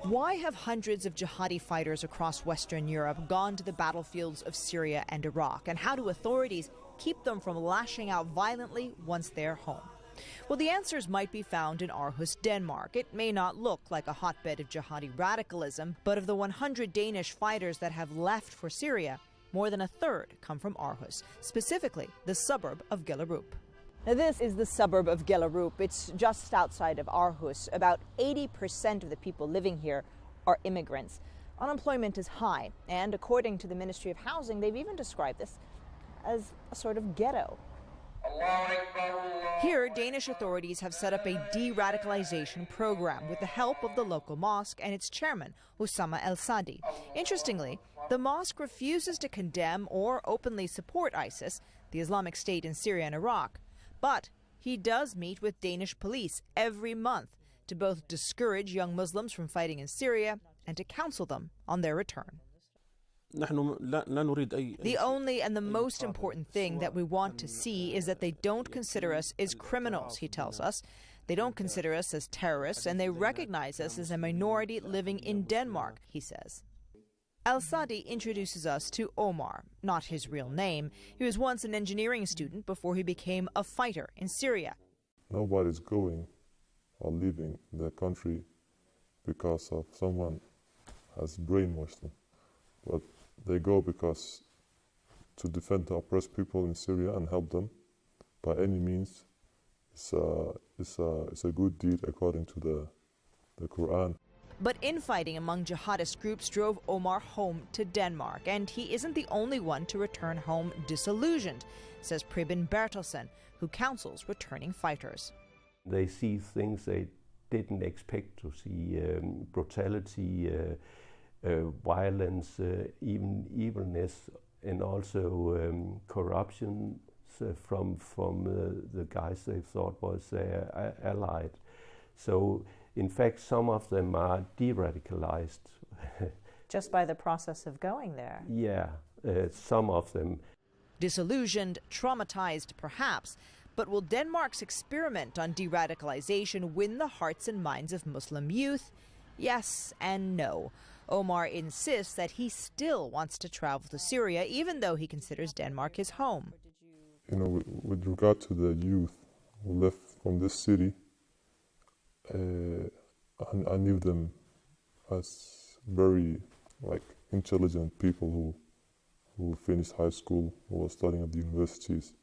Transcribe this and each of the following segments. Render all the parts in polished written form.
Why have hundreds of jihadi fighters across Western Europe gone to the battlefields of Syria and Iraq? And how do authorities keep them from lashing out violently once they're home? Well, the answers might be found in Aarhus, Denmark. It may not look like a hotbed of jihadi radicalism, but of the 100 Danish fighters that have left for Syria, more than a third come from Aarhus, specifically the suburb of Gellerup. Now, this is the suburb of Gellerup. It's just outside of Aarhus. About 80% of the people living here are immigrants. Unemployment is high, and according to the Ministry of Housing, they've even described this as a sort of ghetto. Here, Danish authorities have set up a de-radicalization program with the help of the local mosque and its chairman, Usama El-Sadi. Interestingly, the mosque refuses to condemn or openly support ISIS, the Islamic State in Syria and Iraq. But he does meet with Danish police every month to both discourage young Muslims from fighting in Syria and to counsel them on their return. The only and the most important thing that we want to see is that they don't consider us as criminals, he tells us. They don't consider us as terrorists, and they recognize us as a minority living in Denmark, he says. El-Sadi introduces us to Omar, not his real name. He was once an engineering student before he became a fighter in Syria. Nobody's going or leaving their country because of someone has brainwashed them. But they go because to defend the oppressed people in Syria and help them by any means is a good deed according to the Quran. But infighting among jihadist groups drove Omar home to Denmark, and he isn't the only one to return home disillusioned, says Preben Bertelsen, who counsels returning fighters. They see things they didn't expect to see, brutality, violence, even evilness, and also corruption from the guys they thought was their allied. So, in fact, some of them are de-radicalized. Just by the process of going there? Yeah, some of them. Disillusioned, traumatized perhaps, but will Denmark's experiment on de-radicalization win the hearts and minds of Muslim youth? Yes and no. Omar insists that he still wants to travel to Syria, even though he considers Denmark his home. You know, with regard to the youth who left from this city, I knew them as very intelligent people who finished high school, who were studying at the universities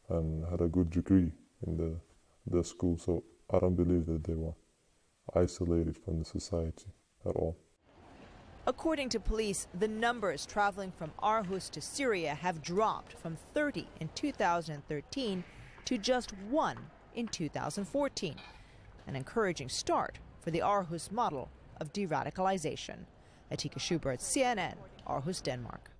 and had a good degree in the school. So I don't believe that they were isolated from the society at all. According to police, the numbers traveling from Aarhus to Syria have dropped from 30 in 2013 to just 1 in 2014. An encouraging start for the Aarhus model of de-radicalization. Atika Shubert, CNN, Aarhus, Denmark.